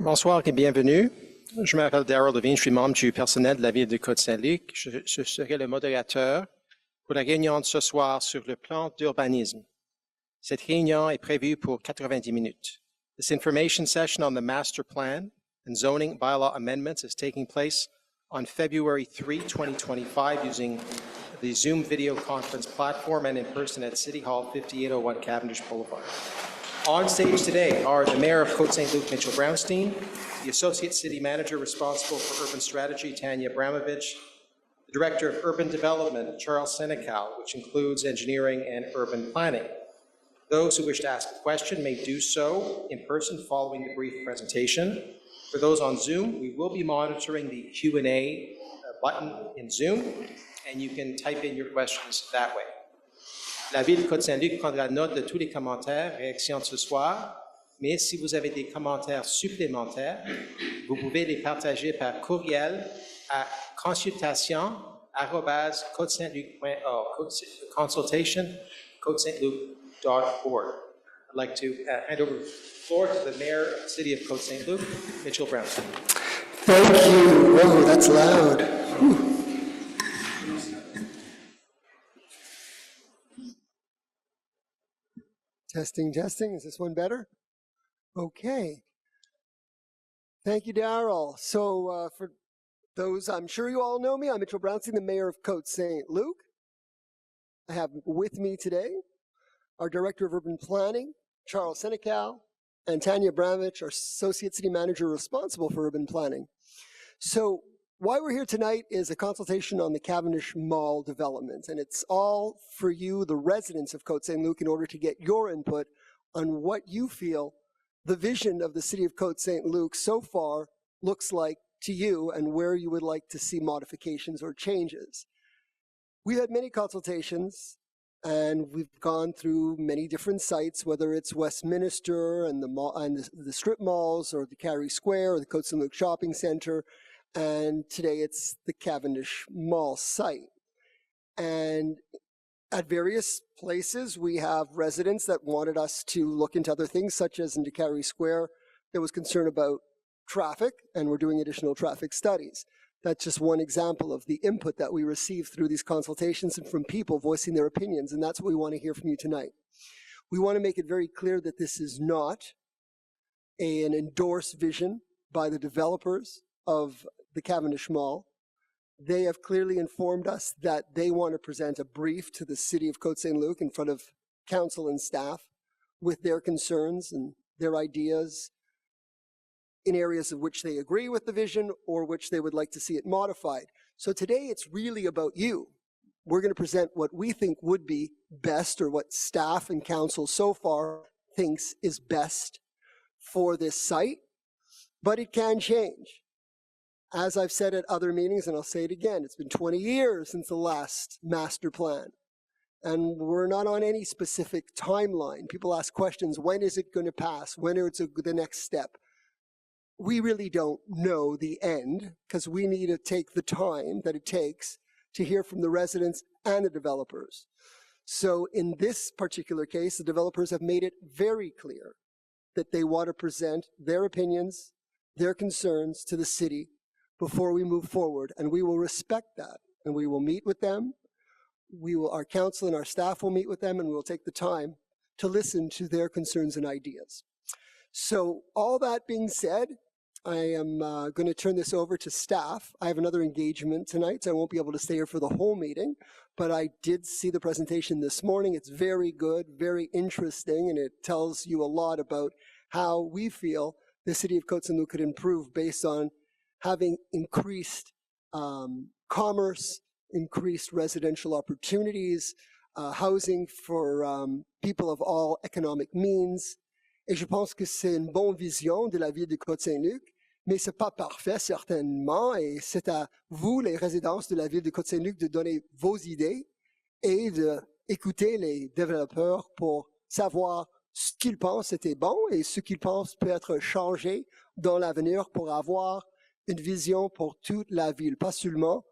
Bonsoir et bienvenue. Je m'appelle Darryl Levine, je suis membre du personnel de la ville de Côte Saint-Luc. Je serai le modérateur pour la réunion de ce soir sur le plan d'urbanisme. Cette réunion est prévue pour 90 minutes. This information session on the master plan and zoning bylaw amendments is taking place on February 3, 2025 using the Zoom video conference platform and in person at City Hall, 5801 Cavendish Boulevard. On stage today are the Mayor of Côte Saint-Luc, Mitchell Brownstein, the Associate City Manager responsible for urban strategy, Tanya Abramovich, the Director of Urban Development, Charles Senecal, which includes engineering and urban planning. Those who wish to ask a question may do so in person following the brief presentation. For those on Zoom, we will be monitoring the Q&A button in Zoom, and you can type in your questions that way. La Ville de Côte Saint-Luc prendra note de tous les commentaires, réactions de ce soir, mais si vous avez des commentaires supplémentaires, vous pouvez les partager par courriel à consultation@cotesaintluc.org, consultation@cotesaintluc.org. I'd like to hand over the floor to the Mayor of the City of Côte Saint-Luc, Mitchell Brownstein. Thank you. Whoa, that's loud. Whew. Testing, testing. Is this one better? Okay. Thank you, Darryl. So for those, I'm sure you all know me. I'm Mitchell Brownstein, the Mayor of Côte Saint-Luc. I have with me today our Director of Urban Planning, Charles Senecal, and Tanya Abramovich, our Associate City Manager responsible for urban planning. So why we're here tonight is a consultation on the Cavendish Mall development, and it's all for you, the residents of Côte Saint-Luc, in order to get your input on what you feel the vision of the City of Côte Saint-Luc so far looks like to you and where you would like to see modifications or changes. We've had many consultations, and we've gone through many different sites, whether it's Westminster and the mall and the strip malls, or the Carey Square, or the Côte Saint-Luc Shopping Center, and today it's the Cavendish Mall site. And at various places, we have residents that wanted us to look into other things, such as in Carey Square, there was concern about traffic, and we're doing additional traffic studies. That's just one example of the input that we receive through these consultations and from people voicing their opinions, and that's what we want to hear from you tonight. We want to make it very clear that this is not an endorsed vision by the developers of the Cavendish Mall. They have clearly informed us that they want to present a brief to the City of Côte Saint-Luc in front of council and staff with their concerns and their ideas in areas of which they agree with the vision or which they would like to see it modified. So today it's really about you. We're going to present what we think would be best, or what staff and council so far thinks is best for this site, but it can change. As I've said at other meetings, and I'll say it again, it's been 20 years since the last master plan, and we're not on any specific timeline. People ask questions, when is it going to pass? When is it the next step? We really don't know the end, because we need to take the time that it takes to hear from the residents and the developers. So in this particular case, the developers have made it very clear that they want to present their opinions, their concerns to the city before we move forward, and we will respect that, and we will meet with them. Our council and our staff will meet with them, and we will take the time to listen to their concerns and ideas. So all that being said, I am going to turn this over to staff. I have another engagement tonight, so I won't be able to stay here for the whole meeting, but I did see the presentation this morning. It's very good, very interesting, and it tells you a lot about how we feel the City of Côte Saint-Luc could improve based on having increased commerce, increased residential opportunities, housing for people of all economic means. Et je pense que c'est une bonne vision de la ville de Côte Saint-Luc, mais ce n'est pas parfait certainement, et c'est à vous, les résidents de la ville de Côte Saint-Luc, de donner vos idées et d'écouter les développeurs pour savoir ce qu'ils pensent était bon et ce qu'ils pensent peut être changé dans l'avenir pour avoir une vision pour toute la ville, pas seulement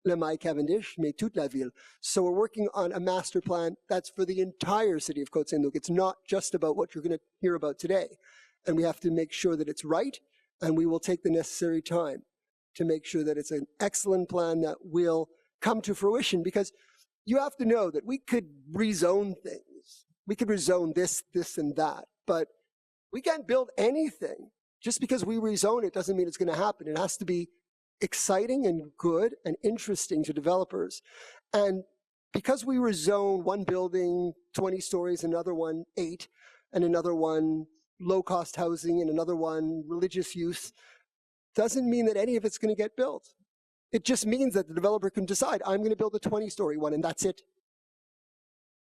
le Mail Cavendish, mais toute la ville. So we're working on a master plan that's for the entire city of Côte Saint-Luc. It's not just about what you're going to hear about today. And we have to make sure that it's right and we will take the necessary time to make sure that it's an excellent plan that will come to fruition, because you have to know that we could rezone things. We could rezone this, and that, but we can't build anything. Just because we rezone it doesn't mean it's going to happen. It has to be exciting and good and interesting to developers. And because we rezone one building 20 stories, another one 8, and another one low-cost housing, and another one religious use, doesn't mean that any of it's going to get built. It just means that the developer can decide, I'm going to build a 20-story one, and that's it.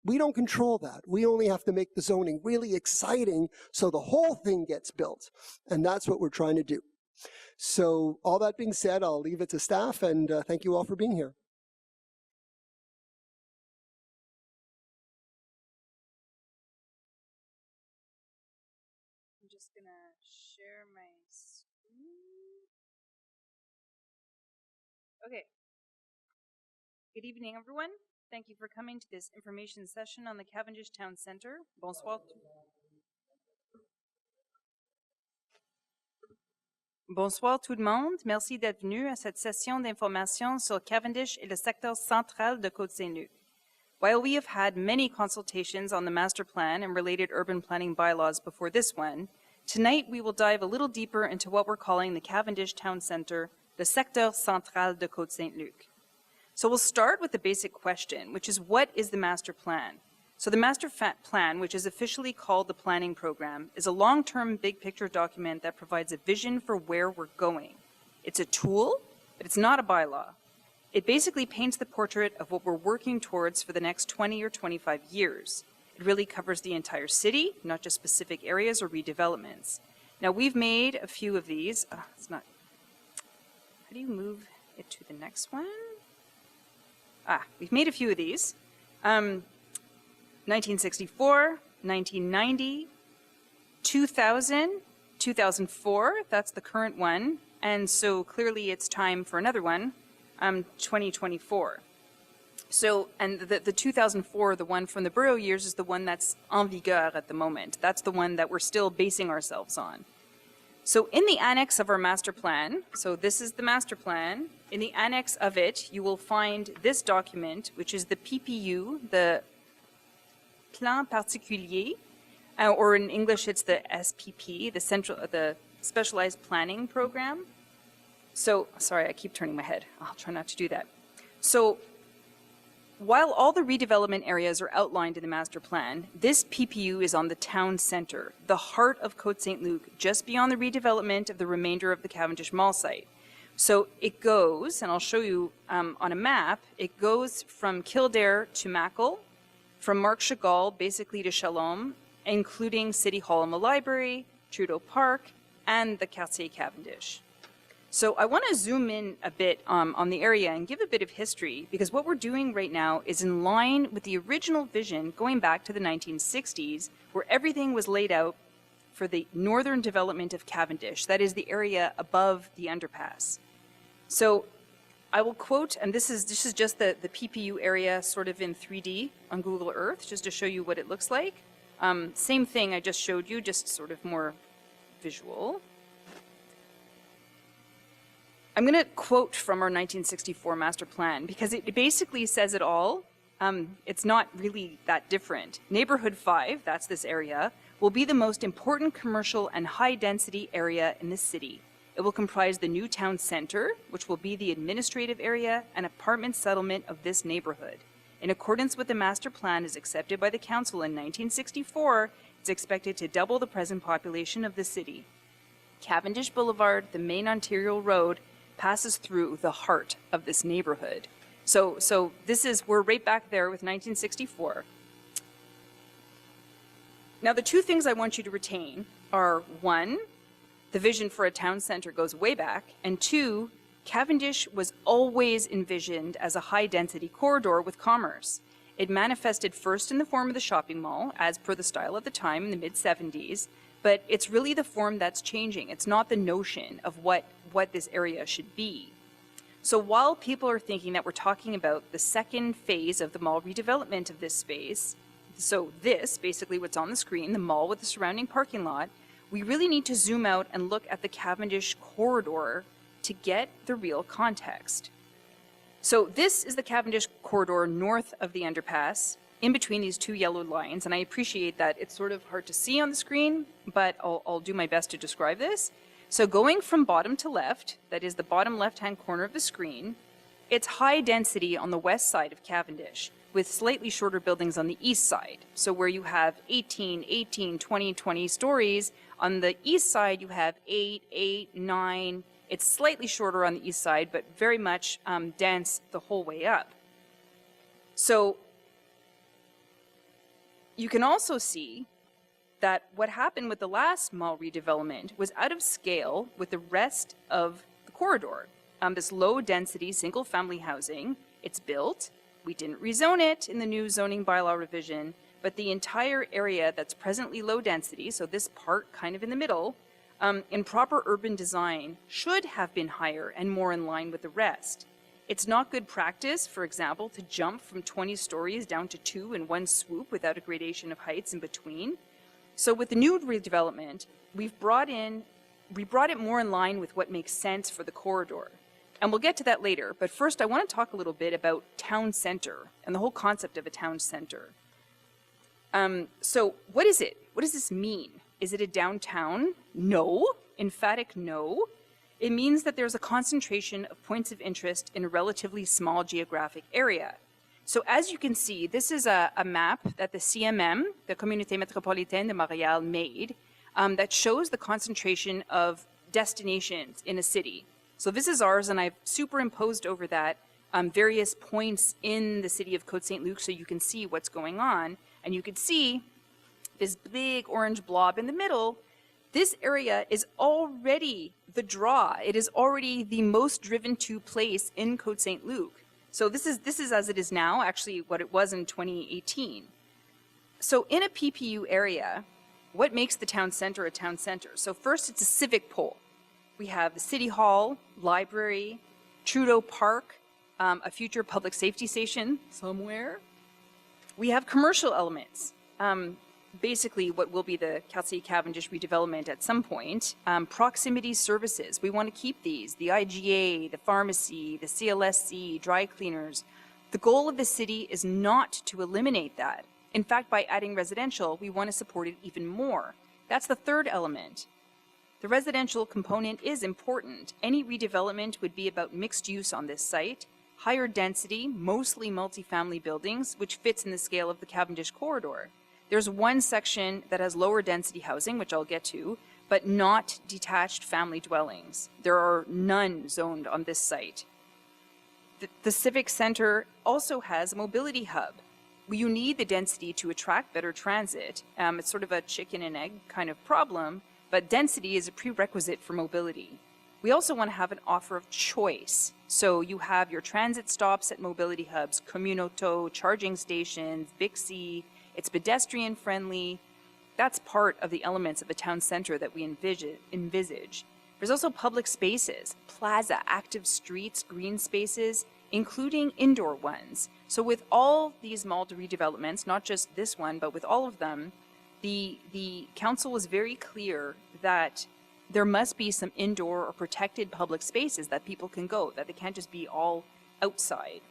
We don't control that. We only have to make the zoning really exciting so the whole thing gets built. And that's what we're trying to do. So all that being said, I'll leave it to staff, and thank you all for being here. I'm just going to share my screen. Okay. Good evening, everyone. Thank you for coming to this information session on the Cavendish Town Centre. Bonsoir. Bonsoir tout le monde. Merci d'être venu à cette session d'information sur Cavendish et le secteur central de Côte Saint-Luc. While we have had many consultations on the master plan and related urban planning bylaws before this one, tonight we will dive a little deeper into what we're calling the Cavendish Town Centre, le secteur central de Côte Saint-Luc. So we'll start with the basic question, which is, what is the master plan? So the master plan, which is officially called the planning program, is a long-term big picture document that provides a vision for where we're going. It's a tool, but it's not a bylaw. It basically paints the portrait of what we're working towards for the next 20 or 25 years. It really covers the entire city, not just specific areas or redevelopments. Now, we've made a few of these. It's not. How do you move it to the next one? We've made a few of these. 1964, 1990, 2000, 2004, that's the current one. And so clearly it's time for another one, 2024. So, and the 2004, the one from the borough years, is the one that's en vigueur at the moment. That's the one that we're still basing ourselves on. So in the annex of our master plan, so this is the master plan, in the annex of it, you will find this document, which is the PPU, the Plan Particulier, or in English it's the SPP, the Specialized Planning Program. So, sorry, I keep turning my head. I'll try not to do that. So, while all the redevelopment areas are outlined in the master plan, this PPU is on the town center, the heart of Côte Saint-Luc, just beyond the redevelopment of the remainder of the Cavendish Mall site. So it goes, and I'll show you on a map, it goes from Kildare to Mackle, from Marc Chagall basically to Shalom, including City Hall and the Library, Trudeau Park, and the Quartier Cavendish. So I want to zoom in a bit on the area and give a bit of history, because what we're doing right now is in line with the original vision going back to the 1960s, where everything was laid out for the northern development of Cavendish, that is the area above the underpass. So I will quote, and this is just the PPU area sort of in 3D on Google Earth, just to show you what it looks like. Same thing I just showed you, just sort of more visual. I'm going to quote from our 1964 master plan because it basically says it all. It's not really that different. Neighborhood 5, that's this area, will be the most important commercial and high-density area in the city. It will comprise the new town center, which will be the administrative area and apartment settlement of this neighborhood. In accordance with the master plan as accepted by the council in 1964, it's expected to double the present population of the city. Cavendish Boulevard, the main arterial road, passes through the heart of this neighborhood. So we're right back there with 1964. Now, the two things I want you to retain are, one, the vision for a town center goes way back, and two, Cavendish was always envisioned as a high-density corridor with commerce. It manifested first in the form of the shopping mall, as per the style of the time in the mid-70s, but it's really the form that's changing. It's not the notion of what this area should be. So while people are thinking that we're talking about the second phase of the mall redevelopment of this space, so this, basically what's on the screen, the mall with the surrounding parking lot, we really need to zoom out and look at the Cavendish corridor to get the real context. So this is the Cavendish corridor north of the underpass, in between these two yellow lines, and I appreciate that it's sort of hard to see on the screen, but I'll do my best to describe this. So going from bottom to left, that is the bottom left-hand corner of the screen, it's high density on the west side of Cavendish, with slightly shorter buildings on the east side. So where you have 18, 18, 20, 20 stories, on the east side you have 8, 8, 9. It's slightly shorter on the east side, but very much dense the whole way up. So you can also see that what happened with the last mall redevelopment was out of scale with the rest of the corridor. This low density single family housing, it's built. We didn't rezone it in the new zoning bylaw revision, but the entire area that's presently low density, so this part kind of in the middle, in proper urban design should have been higher and more in line with the rest. It's not good practice, for example, to jump from 20 stories down to 2 in one swoop without a gradation of heights in between. So with the new redevelopment, we brought it more in line with what makes sense for the corridor. And we'll get to that later, but first I want to talk a little bit about town center and the whole concept of a town center. So what is it? What does this mean? Is it a downtown? No, emphatic no. It means that there's a concentration of points of interest in a relatively small geographic area. So as you can see, this is a map that the CMM, the Communauté Métropolitaine de Montréal, made that shows the concentration of destinations in a city. So this is ours, and I've superimposed over that various points in the city of Côte Saint-Luc so you can see what's going on. And you can see this big orange blob in the middle. This area is already the draw. It is already the most driven to place in Côte Saint-Luc. So this is as it is now, actually what it was in 2018. So in a PPU area, what makes the town center a town center? So first, it's a civic pole. We have the City Hall, library, Trudeau Park, a future public safety station somewhere. We have commercial elements. Basically what will be the Quartier Cavendish redevelopment at some point. Proximity services, we want to keep these, the IGA, the pharmacy, the CLSC, dry cleaners. The goal of the city is not to eliminate that. In fact, by adding residential, we want to support it even more. That's the third element. The residential component is important. Any redevelopment would be about mixed use on this site, higher density, mostly multifamily buildings, which fits in the scale of the Cavendish corridor. There's one section that has lower density housing, which I'll get to, but not detached family dwellings. There are none zoned on this site. The Civic Center also has a mobility hub. You need the density to attract better transit. It's sort of a chicken and egg kind of problem, but density is a prerequisite for mobility. We also want to have an offer of choice. So you have your transit stops at mobility hubs, Communauto, charging stations, Bixi. It's pedestrian friendly. That's part of the elements of a town center that we envisage. There's also public spaces, plaza, active streets, green spaces, including indoor ones. So with all these mall redevelopments, not just this one, but with all of them, the council was very clear that there must be some indoor or protected public spaces that people can go, that they can't just be all outside.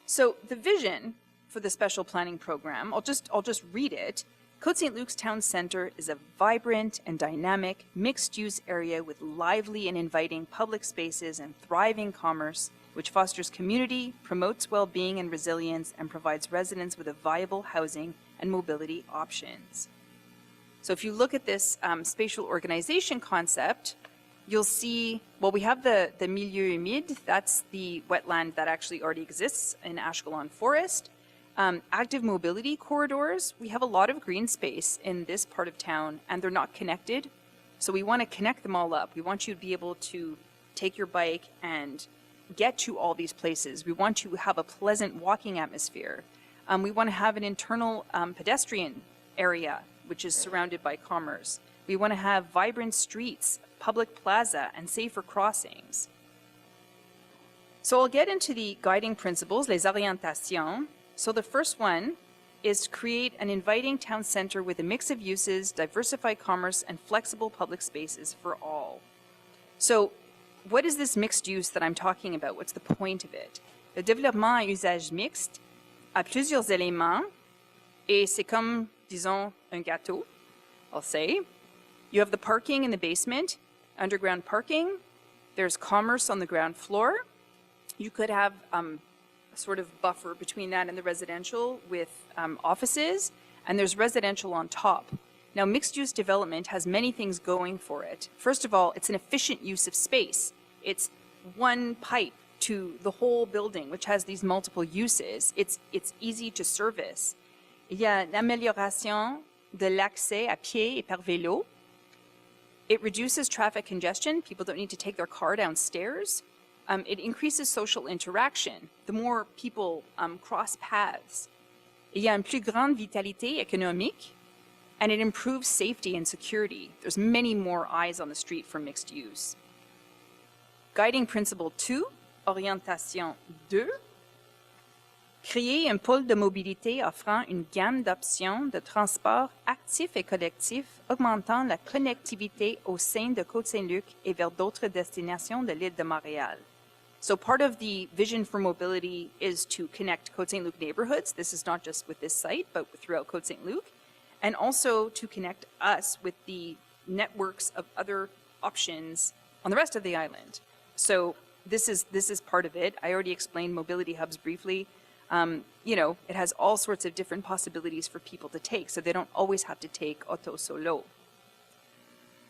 So the vision for the special planning program, I'll just read it. Côte Saint-Luc's town center is a vibrant and dynamic mixed-use area with lively and inviting public spaces and thriving commerce, which fosters community, promotes well-being and resilience, and provides residents with a viable housing and mobility options. So if you look at this spatial organization concept, you'll see, well, we have the milieu humide, that's the wetland that actually already exists in Ashkelon Forest. Active mobility corridors, we have a lot of green space in this part of town and they're not connected. So we want to connect them all up. We want you to be able to take your bike and get to all these places. We want you to have a pleasant walking atmosphere. We want to have an internal pedestrian area, which is surrounded by commerce. We want to have vibrant streets, public plaza, and safer crossings. So I'll get into the guiding principles, les orientations. So the first one is to create an inviting town center with a mix of uses, diversified commerce, and flexible public spaces for all. So what is this mixed use that I'm talking about? What's the point of it? Le développement à usage mixte a plusieurs éléments et c'est comme, disons, un gâteau, I'll say. You have the parking in the basement, underground parking. There's commerce on the ground floor. You could have a sort of buffer between that and the residential with offices, and there's residential on top. Now, mixed-use development has many things going for it. First of all, it's an efficient use of space. It's one pipe to the whole building, which has these multiple uses. It's easy to service. Il y a l'amélioration de l'accès à pied et par vélo. It reduces traffic congestion. People don't need to take their car downstairs. It increases social interaction. The more people cross paths. Il y a une plus grande vitalité économique, and it improves safety and security. There's many more eyes on the street for mixed use. Guiding principle 2, orientation 2, créer un pôle de mobilité offrant une gamme d'options de transport actif et collectif, augmentant la connectivité au sein de Côte Saint-Luc et vers d'autres destinations de l'île de Montréal. So part of the vision for mobility is to connect Côte Saint-Luc neighborhoods. This is not just with this site, but throughout Côte Saint-Luc. And also to connect us with the networks of other options on the rest of the island. So this is part of it. I already explained mobility hubs briefly. You know, it has all sorts of different possibilities for people to take, so they don't always have to take auto solo.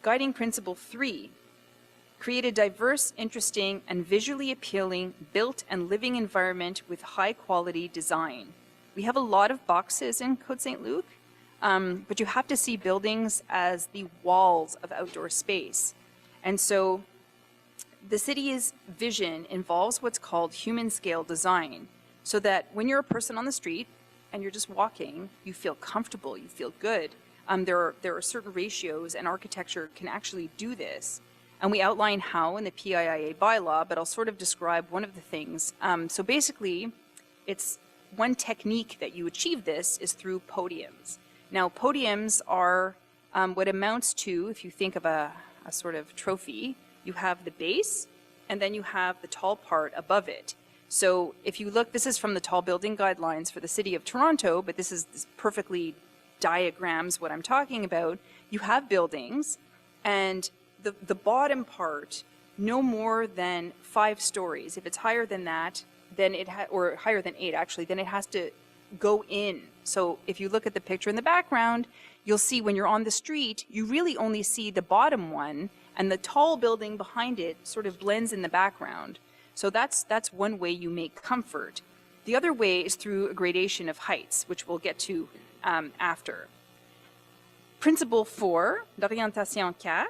Guiding principle 3, create a diverse, interesting, and visually appealing built and living environment with high quality design. We have a lot of boxes in Côte Saint-Luc, but you have to see buildings as the walls of outdoor space. And so the city's vision involves what's called human scale design, so that when you're a person on the street and you're just walking, you feel comfortable, you feel good. There are certain ratios, and architecture can actually do this. And we outline how in the PIIA bylaw, but I'll sort of describe one of the things. So basically, it's one technique that you achieve this is through podiums. Now, podiums are what amounts to, if you think of a sort of trophy, you have the base, and then you have the tall part above it. So if you look, this is from the tall building guidelines for the city of Toronto, but this perfectly diagrams what I'm talking about. You have buildings, and the bottom part, no more than 5 stories. If it's higher than that, then or higher than 8 actually, then it has to go in. So if you look at the picture in the background, you'll see when you're on the street, you really only see the bottom one, and the tall building behind it sort of blends in the background. So that's one way you make comfort. The other way is through a gradation of heights, which we'll get to after. Principle 4, l'orientation 4,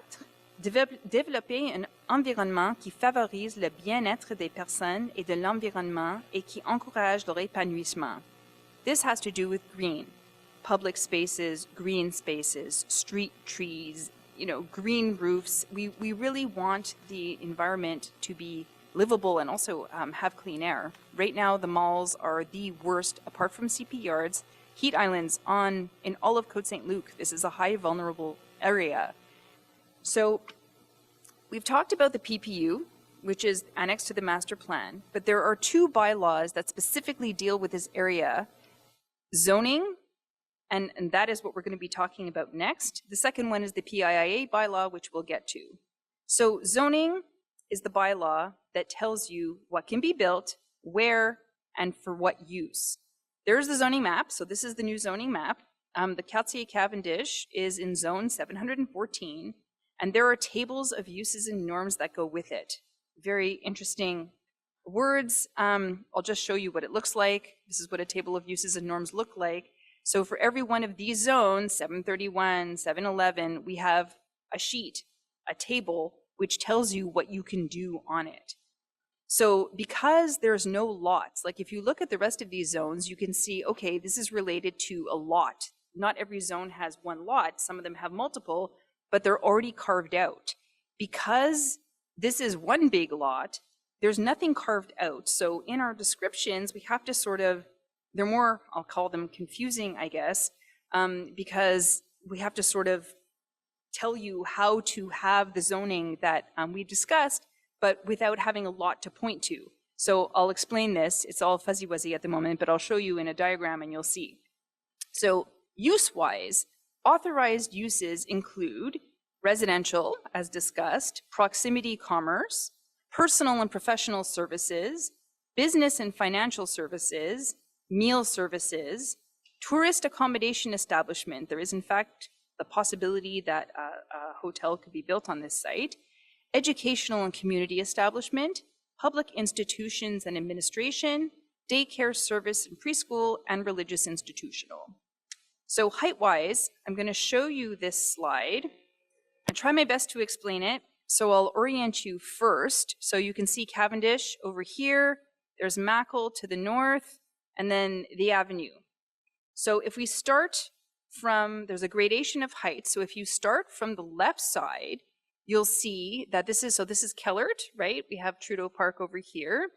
développer un environnement qui favorise le bien-être des personnes et de l'environnement et qui encourage leur épanouissement. This has to do with green, public spaces, green spaces, street trees, you know, green roofs. We really want the environment to be livable and also have clean air. Right now, the malls are the worst, apart from CP Yards, heat islands in all of Côte Saint-Luc. This is a high vulnerable area. So we've talked about the PPU, which is annexed to the master plan, but there are 2 bylaws that specifically deal with this area: zoning, and that is what we're going to be talking about next. The second one is the PIIA bylaw, which we'll get to. So zoning is the bylaw that tells you what can be built, where, and for what use. There's the zoning map. So this is the new zoning map. The Quartier Cavendish is in zone 714, and there are tables of uses and norms that go with it. Very interesting words. I'll just show you what it looks like. This is what a table of uses and norms look like. So for every one of these zones, 731, 711, we have a sheet, a table, which tells you what you can do on it. So because there's no lots, like if you look at the rest of these zones, you can see, okay, this is related to a lot. Not every zone has one lot. Some of them have multiple, but they're already carved out. Because this is one big lot, there's nothing carved out. So in our descriptions, we have to sort of they're more, I'll call them confusing, I guess, because we have to sort of tell you how to have the zoning that we discussed, but without having a lot to point to. So I'll explain this. It's all fuzzy-wuzzy at the moment, but I'll show you in a diagram and you'll see. So use-wise, authorized uses include residential, as discussed, proximity commerce, personal and professional services, business and financial services, meal services, tourist accommodation establishment. There is, in fact, the possibility that a hotel could be built on this site, educational and community establishment, public institutions and administration, daycare service and preschool, and religious institutional. So height-wise, I'm going to show you this slide and try my best to explain it. So I'll orient you first. So you can see Cavendish over here, there's Mackle to the north, and then the avenue. So if we start from, there's a gradation of height. So if you start from the left side, you'll see that this is Kellert, right? We have Trudeau Park over here.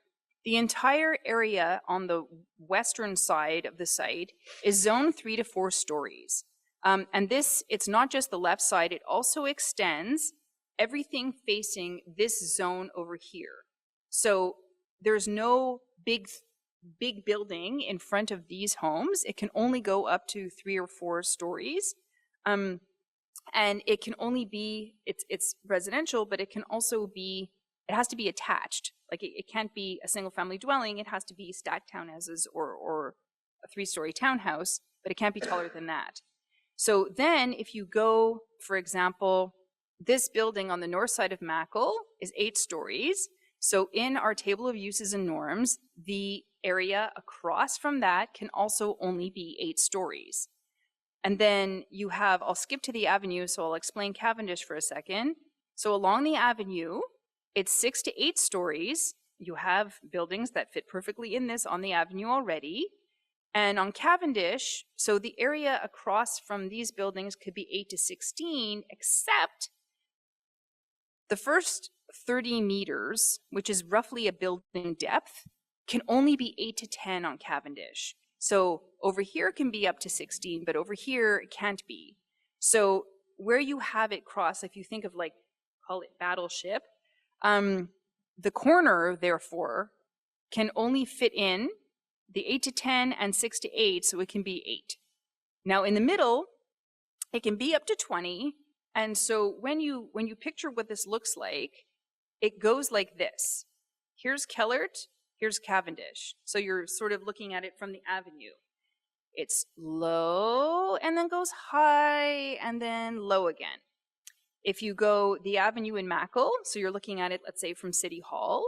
The entire area on the western side of the site is zone 3 to 4 stories. And this, it's not just the left side, it also extends everything facing this zone over here. So there's no big building in front of these homes. It can only go up to 3 or 4 stories. And it can only be, it's residential, but it can also be, it has to be attached. Like it can't be a single family dwelling. It has to be stacked townhouses or a 3-story townhouse, but it can't be taller than that. So then if you go, for example, this building on the north side of Mackle is 8 stories. So in our table of uses and norms, the area across from that can also only be 8 stories. And then you have, I'll skip to the avenue, so I'll explain Cavendish for a second. So along the avenue, it's 6 to 8 stories. You have buildings that fit perfectly in this on the avenue already. And on Cavendish, so the area across from these buildings could be 8 to 16, except the first 30 meters, which is roughly a building depth, can only be 8 to 10 on Cavendish. So over here can be up to 16, but over here it can't be. So where you have it cross, if you think of like, call it Battleship, the corner, therefore, can only fit in the 8 to 10 and 6 to 8, so it can be 8. Now in the middle, it can be up to 20, and so when you picture what this looks like, it goes like this. Here's Kellert, here's Cavendish. So you're sort of looking at it from the avenue. It's low and then goes high and then low again. If you go the avenue in Mackle, so you're looking at it, let's say from City Hall,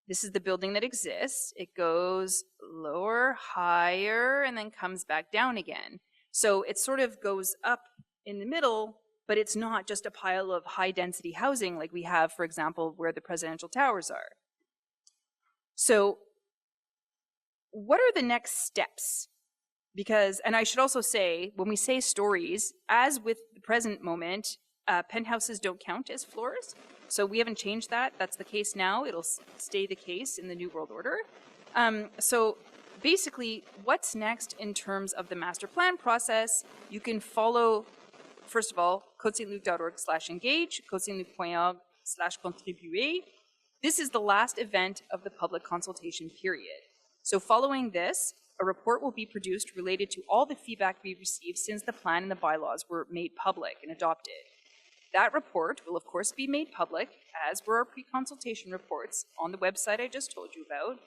this is the building that exists. It goes lower, higher, and then comes back down again. So it sort of goes up in the middle, but it's not just a pile of high density housing like we have, for example, where the presidential towers are. So what are the next steps? Because, and I should also say, when we say stories, as with the present moment, penthouses don't count as floors. So we haven't changed that. That's the case now. It'll stay the case in the New World Order. So basically, what's next in terms of the master plan process? You can follow, first of all, cotesaintluc.org/engage, cotesaintluc.org/contribuer. This is the last event of the public consultation period. So following this, a report will be produced related to all the feedback we've received since the plan and the bylaws were made public and adopted. That report will, of course, be made public, as were our pre-consultation reports on the website I just told you about.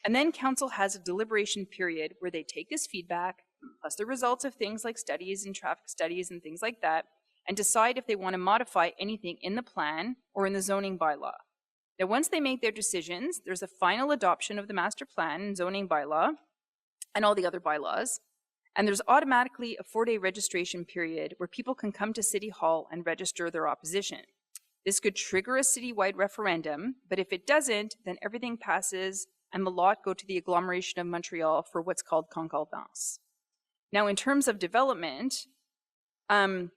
And then Council has a deliberation period where they take this feedback, plus the results of things like studies and traffic studies and things like that, and decide if they want to modify anything in the plan or in the zoning bylaw. Now, once they make their decisions, there's a final adoption of the master plan and zoning bylaw and all the other bylaws. And there's automatically a 4-day registration period where people can come to City Hall and register their opposition. This could trigger a citywide referendum, but if it doesn't, then everything passes and the lot go to the agglomeration of Montreal for what's called concordance. Now, in terms of development, after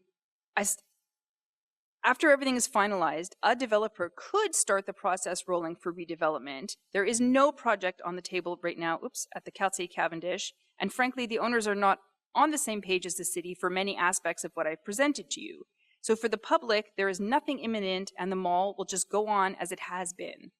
everything is finalized, a developer could start the process rolling for redevelopment. There is no project on the table right now, at the Quartier Cavendish, And frankly, the owners are not on the same page as the city for many aspects of what I've presented to you. So for the public, there is nothing imminent and the mall will just go on as it has been.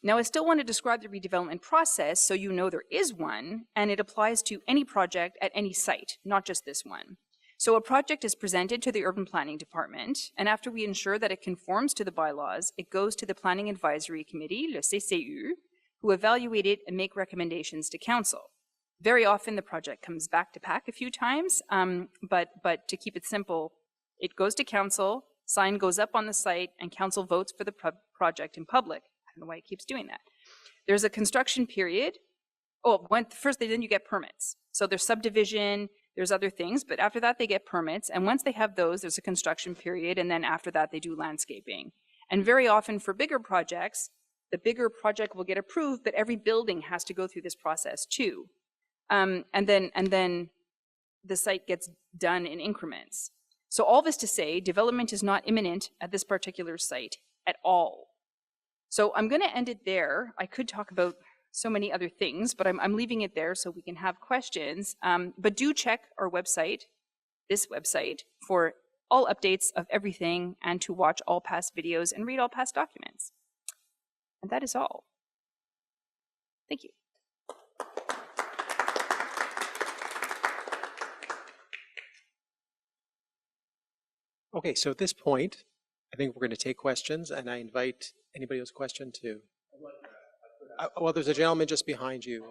Now, I still want to describe the redevelopment process so you know there is one, and it applies to any project at any site, not just this one. So a project is presented to the Urban Planning Department, and after we ensure that it conforms to the bylaws, it goes to the Planning Advisory Committee, le CCU, who evaluate it and make recommendations to council. Very often the project comes back to PAC a few times, but to keep it simple, it goes to council, sign goes up on the site, and council votes for the project in public. I don't know why it keeps doing that. There's a construction period. First, then you get permits. So there's subdivision, there's other things, but after that they get permits. And once they have those, there's a construction period. And then after that, they do landscaping. And very often for bigger projects, the bigger project will get approved, but every building has to go through this process too. And then the site gets done in increments. So all this to say, development is not imminent at this particular site at all. So I'm going to end it there. I could talk about so many other things, but I'm leaving it there so we can have questions. But do check our website, this website, for all updates of everything and to watch all past videos and read all past documents. And that is all. Thank you. Okay, so at this point, I think we're going to take questions, and I invite anybody who's question to. Well, there's a gentleman just behind you.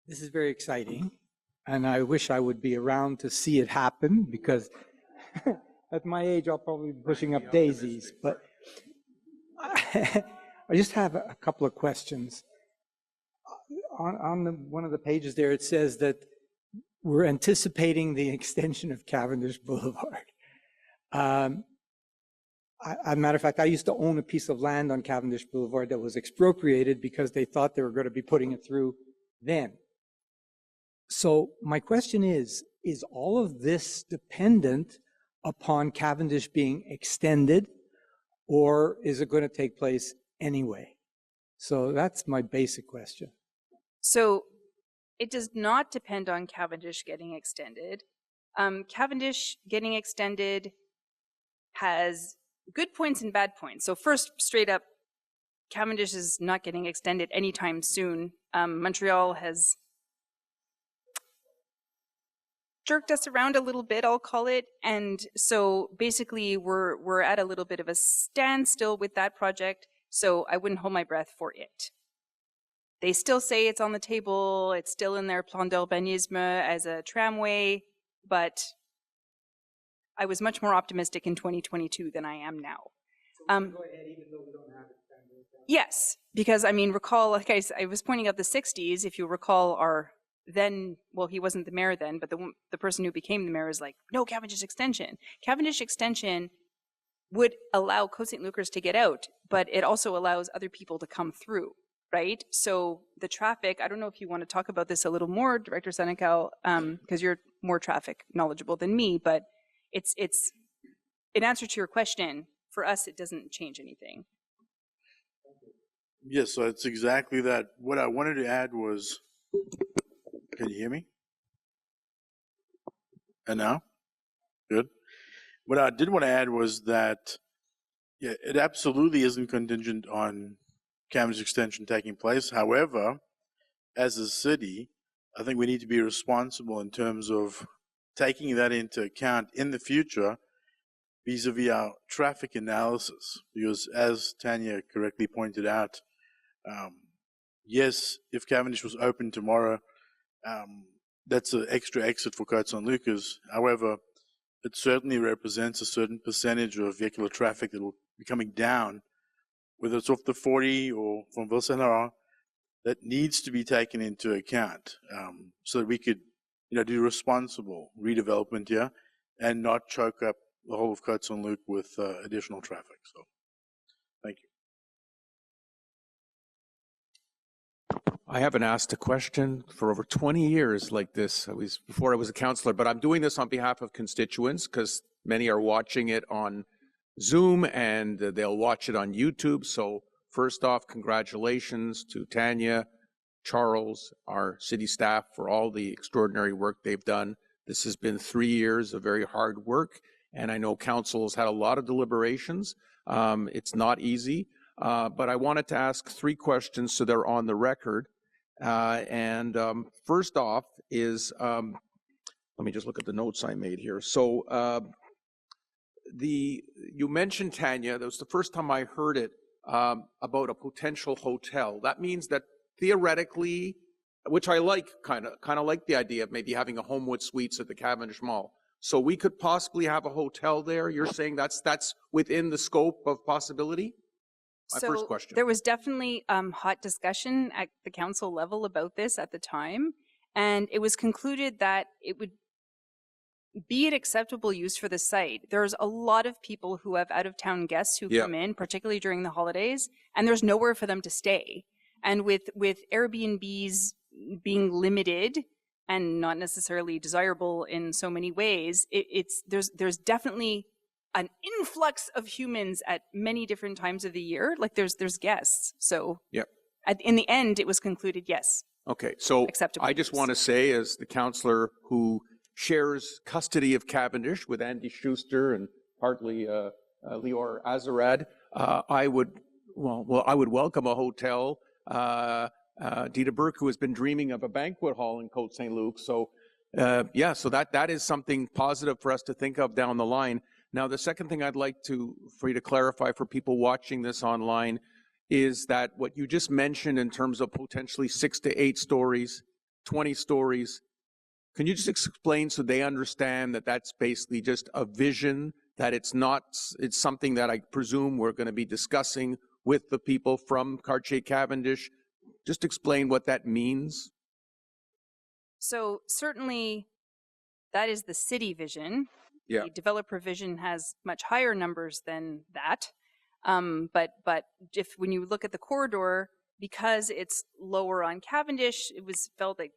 This is very exciting, and I wish I would be around to see it happen, because at my age, I'll probably be pushing up daisies. But I just have a couple of questions. On one of the pages there, it says that we're anticipating the extension of Cavendish Boulevard. As a matter of fact, I used to own a piece of land on Cavendish Boulevard that was expropriated because they thought they were going to be putting it through then. So my question is all of this dependent upon Cavendish being extended, or is it going to take place anyway? So that's my basic question. So it does not depend on Cavendish getting extended. Cavendish getting extended has good points and bad points. So first, straight up, Cavendish is not getting extended anytime soon. Montreal has jerked us around a little bit, I'll call it. And so basically we're at a little bit of a standstill with that project. So I wouldn't hold my breath for it. They still say it's on the table, it's still in their plan d'urbanisme as a tramway, but I was much more optimistic in 2022 than I am now. So we go ahead even though we don't have it. Yes, because I mean, recall, like I was pointing out the 60s, if you recall our then, well, he wasn't the mayor then, but the person who became the mayor is like, no, Cavendish extension. Cavendish extension would allow Côte Saint-Lucers to get out, but it also allows other people to come through. Right? So the traffic, I don't know if you want to talk about this a little more, Director Senecal, because you're more traffic knowledgeable than me, but it's in answer to your question, for us, it doesn't change anything. Yes, so it's exactly that. What I wanted to add was, can you hear me? And now? Good. What I did want to add was that, yeah, it absolutely isn't contingent on Cavendish extension taking place. However, as a city, I think we need to be responsible in terms of taking that into account in the future vis-a-vis our traffic analysis. Because as Tanya correctly pointed out, yes, if Cavendish was open tomorrow, that's an extra exit for Côte Saint-Lucers. However, it certainly represents a certain percentage of vehicular traffic that will be coming down, whether it's off the 40 or from Ville-Saint-Laurent, that needs to be taken into account so that we could, do responsible redevelopment here and not choke up the whole of Côte Saint-Luc with additional traffic. So, thank you. I haven't asked a question for over 20 years like this. Before I was a councillor, but I'm doing this on behalf of constituents because many are watching it on Zoom, and they'll watch it on YouTube. So first off, congratulations to Tanya, Charles, our city staff, for all the extraordinary work they've done. This has been 3 years of very hard work, and I know council has had a lot of deliberations. It's not easy, but I wanted to ask 3 questions so they're on the record. First off is, let me just look at the notes I made here. So you mentioned, Tanya, that was the first time I heard it, about a potential hotel. That means that theoretically, which I like, kind of like the idea of maybe having a Homewood Suites at the Cavendish Mall. So we could possibly have a hotel there. You're saying that's within the scope of possibility? My first question. There was definitely hot discussion at the council level about this at the time, and it was concluded that it would be an acceptable use for the site. There's a lot of people who have out-of-town guests who come in, particularly during the holidays, and there's nowhere for them to stay. And with Airbnbs being limited and not necessarily desirable in so many ways, there's definitely an influx of humans at many different times of the year. Like there's guests. So in the end, it was concluded, yes. Okay, so acceptable I just want to say, as the councillor who shares custody of Cavendish with Andy Schuster and partly Lior Azarad, I would welcome a hotel. Dita Burke, who has been dreaming of a banquet hall in Côte Saint-Luc. So so that is something positive for us to think of down the line. Now, the second thing I'd like for you to clarify for people watching this online is that what you just mentioned in terms of potentially 6 to 8 stories, 20 stories, can you just explain so they understand that that's basically just a vision, that it's something that I presume we're going to be discussing with the people from Cartier Cavendish? Just explain what that means. So certainly that is the city vision. Yeah. The developer vision has much higher numbers than that. But when you look at the corridor, because it's lower on Cavendish, it was felt like,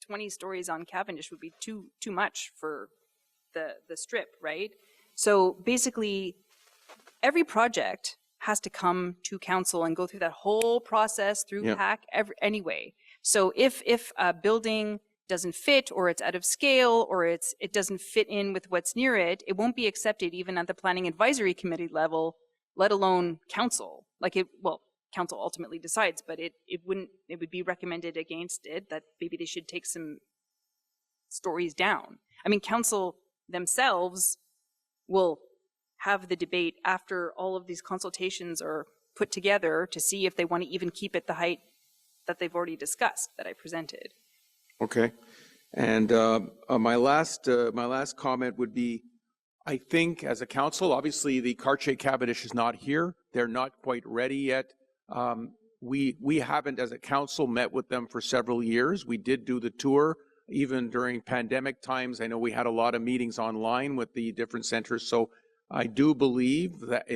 20 stories on Cavendish would be too much for the strip, right? So basically, every project has to come to council and go through that whole process through PAC anyway. So if a building doesn't fit, or it's out of scale, or it doesn't fit in with what's near it, it won't be accepted even at the planning advisory committee level, let alone council. Council ultimately decides, but it would be recommended against it that maybe they should take some stories down. I mean, council themselves will have the debate after all of these consultations are put together to see if they want to even keep it the height that they've already discussed, that I presented. Okay. And my last comment would be, I think as a council, obviously the Cartier Cavendish is not here. They're not quite ready yet. We haven't, as a council, met with them for several years. We did do the tour, even during pandemic times. I know we had a lot of meetings online with the different centers. So I do believe that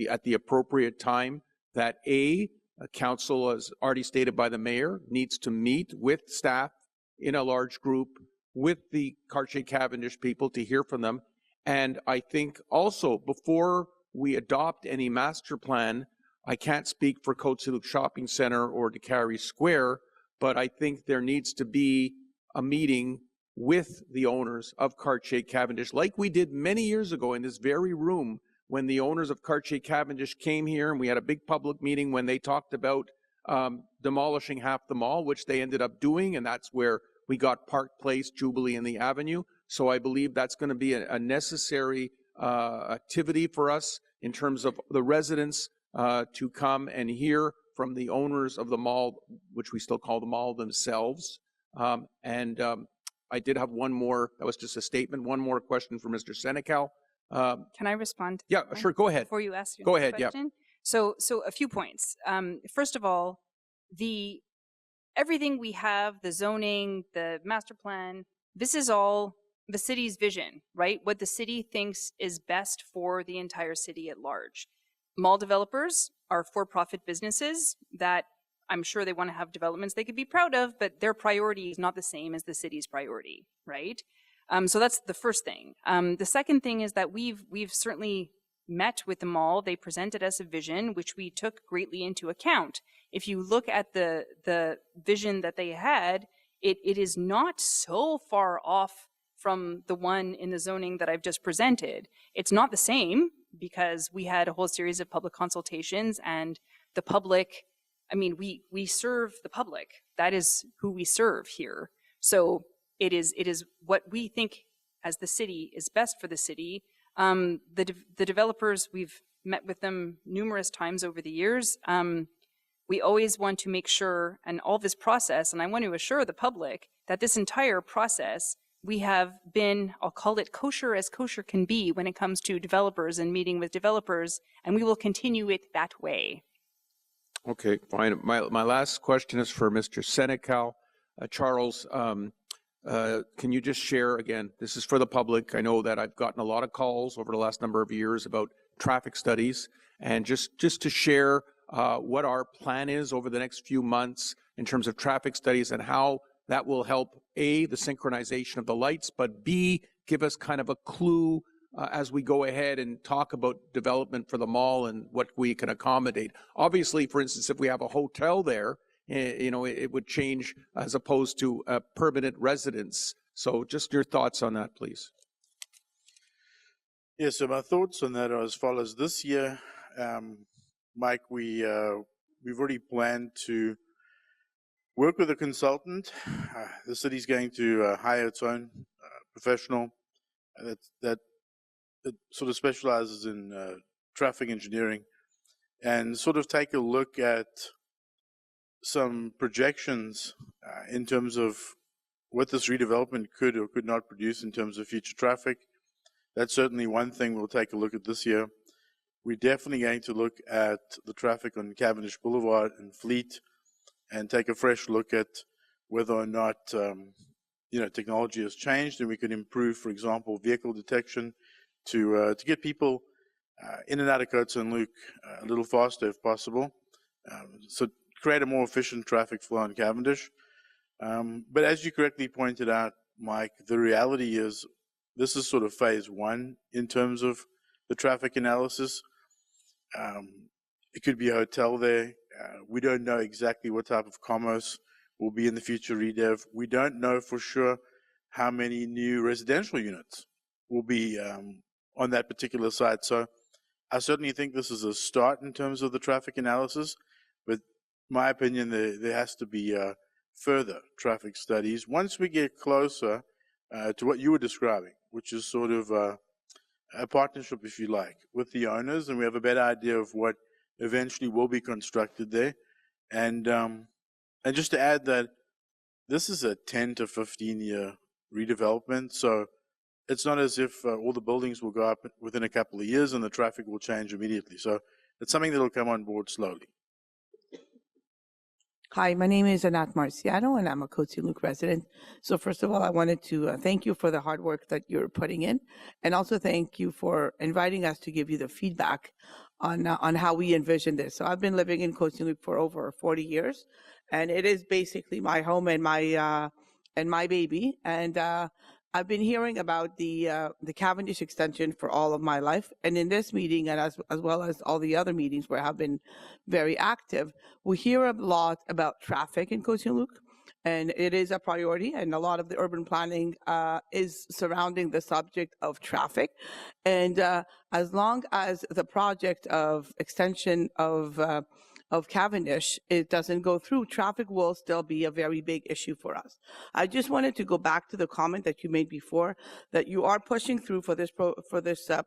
at the appropriate time, that a council, as already stated by the mayor, needs to meet with staff in a large group with the Cartier Cavendish people to hear from them. And I think also, before we adopt any master plan, I can't speak for Côte Saint-Luc Shopping Center or DeCarry Square, but I think there needs to be a meeting with the owners of Cartier Cavendish, like we did many years ago in this very room when the owners of Cartier Cavendish came here, and we had a big public meeting when they talked about demolishing half the mall, which they ended up doing, and that's where we got Park Place, Jubilee, and the Avenue. So I believe that's going to be a necessary activity for us in terms of the residents to come and hear from the owners of the mall, which we still call the mall themselves. I did have one more, that was just a statement, one more question for Mr. Senecal. Can I respond? Yeah, sure, go ahead. Before you ask your Go next ahead, question? So a few points. First of all, everything we have, the zoning, the master plan, this is all the city's vision, right? What the city thinks is best for the entire city at large. Mall developers are for-profit businesses that I'm sure they want to have developments they could be proud of, but their priority is not the same as the city's priority, right? So that's the first thing. The second thing is that we've certainly met with the mall. They presented us a vision, which we took greatly into account. If you look at the vision that they had, it is not so far off from the one in the zoning that I've just presented. It's not the same because we had a whole series of public consultations, and the public, I mean, we serve the public. That is who we serve here. So it is what we think as the city is best for the city. The developers, we've met with them numerous times over the years. We always want to make sure, and all this process, and I want to assure the public that this entire process, we have been, I'll call it kosher as kosher can be when it comes to developers and meeting with developers, and we will continue it that way. Okay, fine. My last question is for Mr. Senecal. Charles, can you just share again, this is for the public. I know that I've gotten a lot of calls over the last number of years about traffic studies, and just to share what our plan is over the next few months in terms of traffic studies and how that will help, A, the synchronization of the lights, but B, give us kind of a clue as we go ahead and talk about development for the mall and what we can accommodate. Obviously, for instance, if we have a hotel there, you know, it would change as opposed to a permanent residence. So just your thoughts on that, please. Yeah, so my thoughts on that are as follows. This year, Mike, we've already planned to work with a consultant. The city's going to hire its own professional that sort of specializes in traffic engineering, and sort of take a look at some projections in terms of what this redevelopment could or could not produce in terms of future traffic. That's certainly one thing we'll take a look at this year. We're definitely going to look at the traffic on Cavendish Boulevard and Fleet and take a fresh look at whether or not technology has changed and we could improve, for example, vehicle detection to get people in and out of Côte Saint-Luc a little faster if possible. So create a more efficient traffic flow on Cavendish. But as you correctly pointed out, Mike, the reality is this is sort of phase one in terms of the traffic analysis. It could be a hotel there. We don't know exactly what type of commerce will be in the future redev. We don't know for sure how many new residential units will be on that particular site. So I certainly think this is a start in terms of the traffic analysis, but my opinion, there has to be further traffic studies once we get closer to what you were describing, which is sort of a partnership, if you like, with the owners, and we have a better idea of what eventually will be constructed there. And just to add that this is a 10 to 15 year redevelopment, so it's not as if all the buildings will go up within a couple of years and the traffic will change immediately. So it's something that will come on board slowly. Hi, my name is Anat Marciano, and I'm a Côte Saint-Luc resident. So first of all, I wanted to thank you for the hard work that you're putting in, and also thank you for inviting us to give you the feedback on how we envision this. So I've been living in Côte Saint-Luc for over 40 years, and it is basically my home and my baby. And I've been hearing about the Cavendish extension for all of my life, and in this meeting, and as well as all the other meetings where I've been very active, we hear a lot about traffic in Côte Saint-Luc, and it is a priority, and a lot of the urban planning is surrounding the subject of traffic. And as long as the project of extension of Cavendish, it doesn't go through, traffic will still be a very big issue for us. I just wanted to go back to the comment that you made before, that you are pushing through for this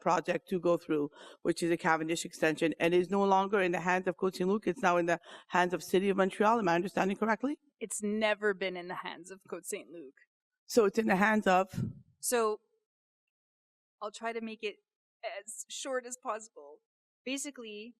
project to go through, which is a Cavendish extension, and is no longer in the hands of Côte Saint-Luc. It's now in the hands of City of Montreal. Am I understanding correctly? It's never been in the hands of Côte Saint-Luc. So it's in the hands of? So I'll try to make it as short as possible. Basically,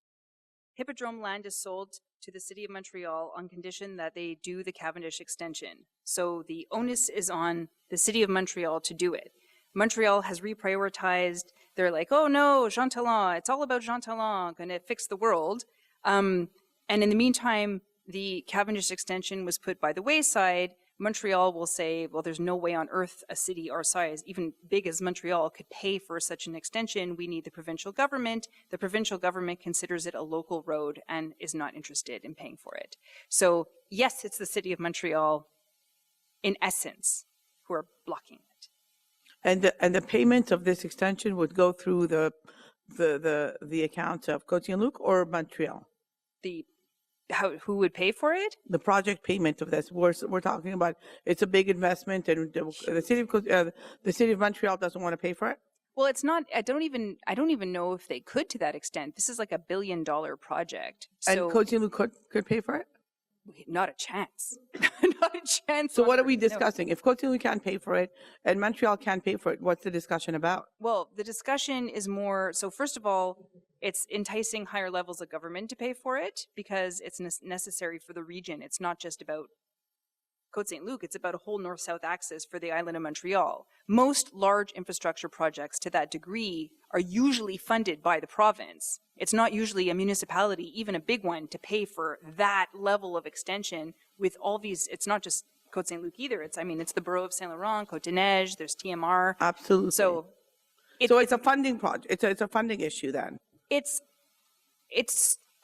Hippodrome land is sold to the City of Montreal on condition that they do the Cavendish extension. So the onus is on the City of Montreal to do it. Montreal has reprioritized. They're like, oh no, Jean Talon, it's all about Jean Talon, gonna fix the world. And in the meantime, the Cavendish extension was put by the wayside Montreal will say, well, there's no way on earth a city our size, even big as Montreal, could pay for such an extension. We need the provincial government. The provincial government considers it a local road and is not interested in paying for it. So yes, it's the city of Montreal, in essence, who are blocking it. And the payment of this extension would go through the account of Côte Saint-Luc or Montreal? Who would pay for it? The project payment of this. We're talking about, it's a big investment, and the city of Montreal doesn't want to pay for it? Well, it's not, I don't even know if they could to that extent. This is like $1 billion project. And So Côte Saint-Luc could pay for it? not a chance. Not a chance. So what are we No. discussing? If Côte Saint-Luc can't pay for it and Montreal can't pay for it, what's the discussion about? Well, the discussion is more, so first of all, it's enticing higher levels of government to pay for it because it's necessary for the region. It's not just about Côte Saint-Luc, it's about a whole north-south axis for the island of Montreal. Most large infrastructure projects to that degree are usually funded by the province. It's not usually a municipality, even a big one, to pay for that level of extension with all these, it's not just Côte Saint-Luc either. It's the borough of Saint Laurent, Côte-des-Neiges, there's TMR. Absolutely. So it's a funding project. It's a funding issue then. It's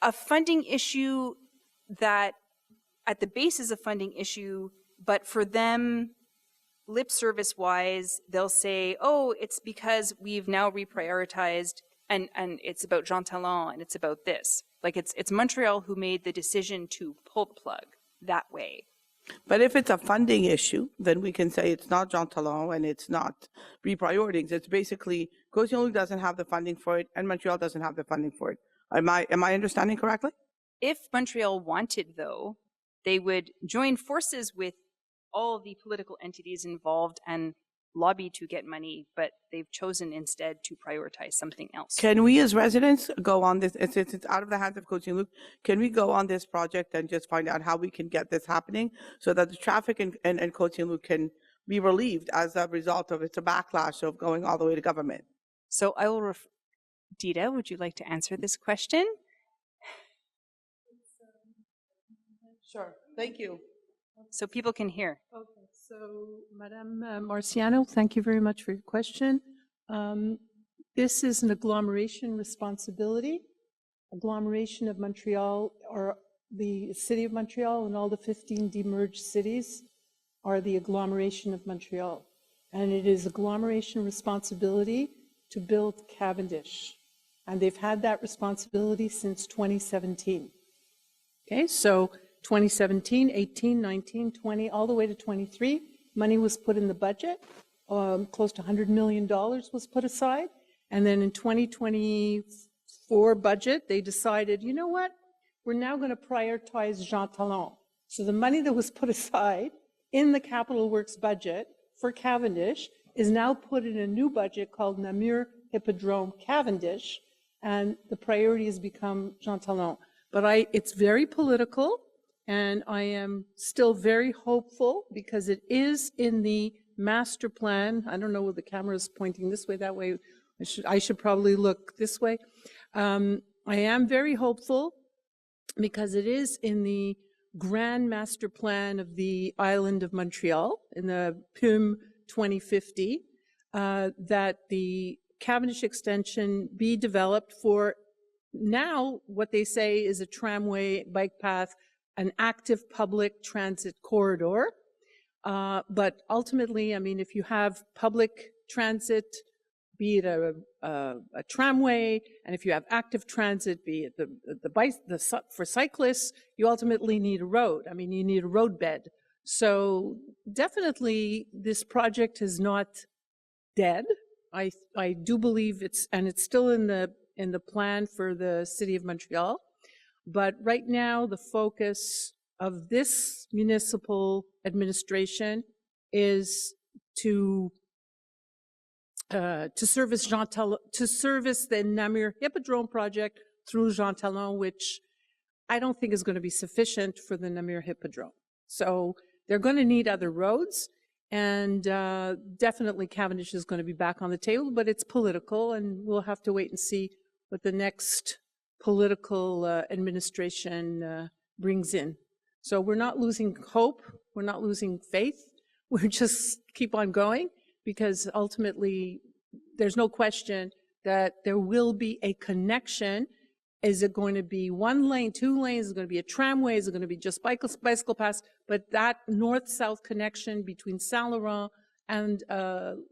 a funding issue that at the base is a funding issue, but for them, lip service wise, they'll say, oh, it's because we've now reprioritized and it's about Jean Talon and it's about this. Like it's Montreal who made the decision to pull the plug that way. But if it's a funding issue, then we can say it's not Jean Talon and it's not reprioritings. It's basically Côte Saint-Luc doesn't have the funding for it and Montreal doesn't have the funding for it. Am I understanding correctly? If Montreal wanted, though, they would join forces with all the political entities involved and lobby to get money, but they've chosen instead to prioritize something else. Can we as residents go on this, it's out of the hands of Côte Saint-Luc, can we go on this project and just find out how we can get this happening so that the traffic in Côte Saint-Luc can be relieved as a result of it's a backlash of going all the way to government? So I will Dita, would you like to answer this question? Sure, thank you. So people can hear. Okay, so Madame Marciano, thank you very much for your question. This is an agglomeration responsibility. Agglomeration of Montreal, or the city of Montreal, and all the 15 demerged cities are the agglomeration of Montreal. And it is agglomeration responsibility to build Cavendish. And they've had that responsibility since 2017. Okay, so 2017, 18, 19, 20, all the way to 23, money was put in the budget. Close to $100 million was put aside. And then in 2024 budget, they decided, you know what? We're now going to prioritize Jean Talon. So the money that was put aside in the Capital Works budget for Cavendish is now put in a new budget called Namur Hippodrome Cavendish, and the priority has become Jean Talon. But it's very political, and I am still very hopeful because it is in the master plan. I don't know whether the camera is pointing this way, that way. I should probably look this way. I am very hopeful because it is in the grand master plan of the island of Montreal, in the PUM 2050, that the Cavendish extension be developed for now what they say is a tramway, bike path, an active public transit corridor. But ultimately, I mean, if you have public transit, be it a tramway, and if you have active transit, be it for cyclists, you ultimately need a road. I mean, you need a roadbed. So definitely this project is not dead. I do believe it's still in the plan for the city of Montreal. But right now, the focus of this municipal administration is to service the Namur Hippodrome project through Jean Talon, which I don't think is going to be sufficient for the Namur Hippodrome. So they're going to need other roads, and definitely Cavendish is going to be back on the table, but it's political, and we'll have to wait and see what the next political administration brings in. So we're not losing hope. We're not losing faith. We're just keep on going, because ultimately there's no question that there will be a connection. Is it going to be 1 lane, 2 lanes? Is it going to be a tramway? Is it going to be just bicycle paths? But that north-south connection between Saint-Laurent and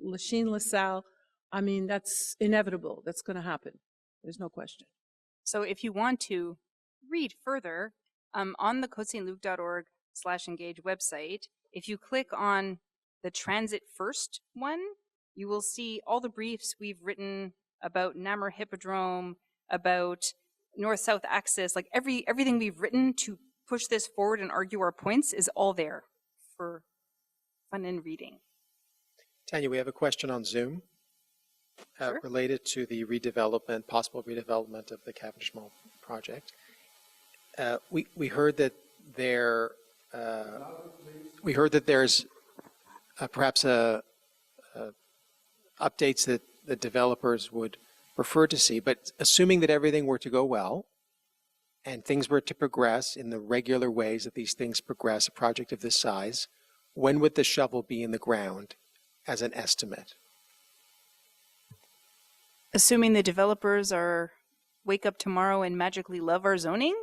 Lachine-LaSalle, I mean, that's inevitable. That's going to happen. There's no question. So if you want to read further, on the CôteSaintLuc.org/engage website, if you click on the Transit First one, you will see all the briefs we've written about Namur Hippodrome, about north-south axis, like everything we've written to push this forward and argue our points is all there for fun and reading. Tanya, we have a question on Zoom Sure. related to the redevelopment, possible redevelopment of the Cavendish Mall project. We heard that there's perhaps updates that the developers would prefer to see, but assuming that everything were to go well and things were to progress in the regular ways that these things progress, a project of this size, when would the shovel be in the ground as an estimate? Assuming the developers wake up tomorrow and magically love our zoning?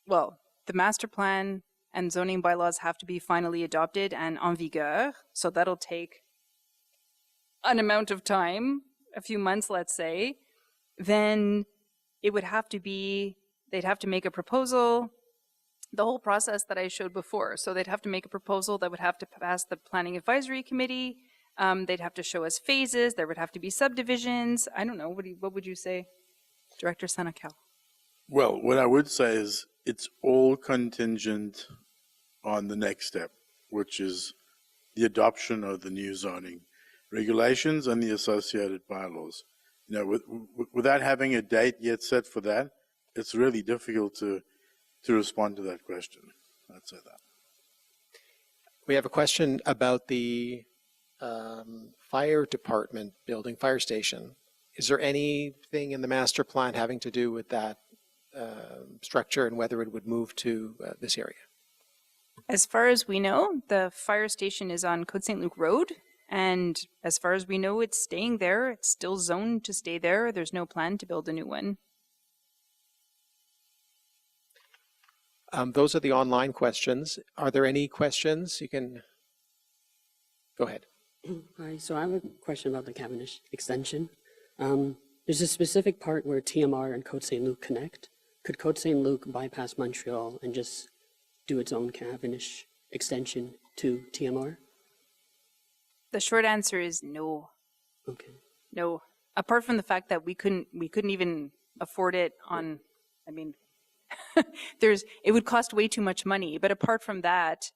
Well, the master plan and zoning bylaws have to be finally adopted and en vigueur, so that'll take an amount of time, a few months, let's say. Then it would have to be, they'd have to make a proposal, the whole process that I showed before. So they'd have to make a proposal that would have to pass the Planning Advisory Committee. They'd have to show us phases. There would have to be subdivisions. I don't know. What would you say, Director Senecal? Well, what I would say is it's all contingent on the next step, which is the adoption of the new zoning regulations and the associated bylaws. You know, without having a date yet set for that, it's really difficult to respond to that question. I'd say that. We have a question about the fire department building, fire station. Is there anything in the master plan having to do with that structure and whether it would move to this area? As far as we know, the fire station is on Côte Saint-Luc Road, and as far as we know, it's staying there. It's still zoned to stay there. There's no plan to build a new one. Those are the online questions. Are there any questions? You can go ahead. Hi, so I have a question about the Cavendish extension. There's a specific part where TMR and Côte Saint-Luc connect. Could Côte Saint-Luc bypass Montreal and just do its own Cavendish extension to TMR? The short answer is no. Okay. No. Apart from the fact that we couldn't even afford it on, I mean, it would cost way too much money. But apart from that,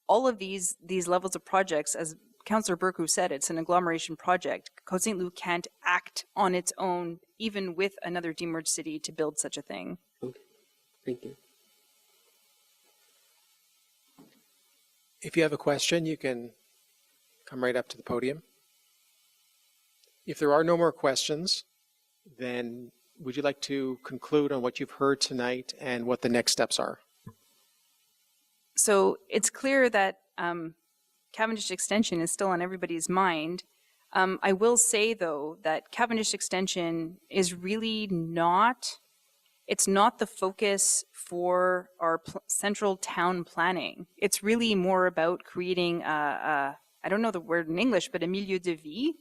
all of these levels of projects, as Councillor Burku said, it's an agglomeration project. Côte Saint-Luc can't act on its own, even with another demerged city, to build such a thing. Okay. Thank you. If you have a question, you can come right up to the podium. If there are no more questions, then would you like to conclude on what you've heard tonight and what the next steps are? So it's clear that Cavendish Extension is still on everybody's mind. I will say, though, that Cavendish Extension is really not, it's not the focus for our central town planning. It's really more about creating I don't know the word in English, but a milieu de vie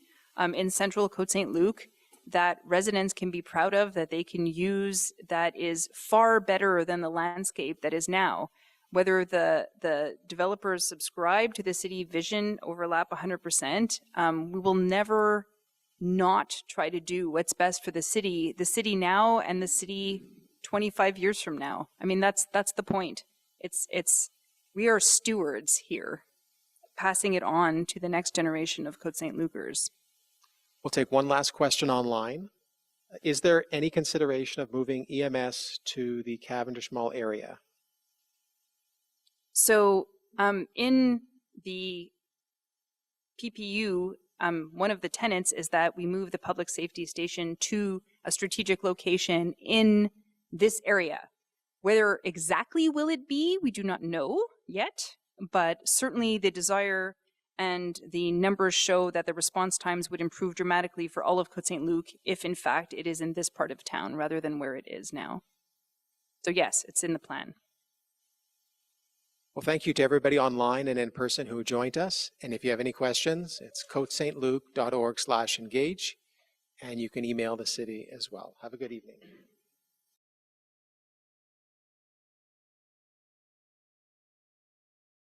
in central Côte Saint-Luc that residents can be proud of, that they can use, that is far better than the landscape that is now. Whether the developers subscribe to the city vision overlap 100%, we will never not try to do what's best for the city now and the city 25 years from now. I mean, that's the point. We are stewards here, passing it on to the next generation of Côte Saint-Lucers. We'll take one last question online. Is there any consideration of moving EMS to the Cavendish Mall area? So in the PPU, one of the tenets is that we move the public safety station to a strategic location in this area. Where exactly will it be? We do not know yet, but certainly the desire and the numbers show that the response times would improve dramatically for all of Côte Saint-Luc if in fact it is in this part of town rather than where it is now. So yes, it's in the plan. Well, thank you to everybody online and in person who joined us. And if you have any questions, it's cotesaintluc.org/engage, and you can email the city as well. Have a good evening.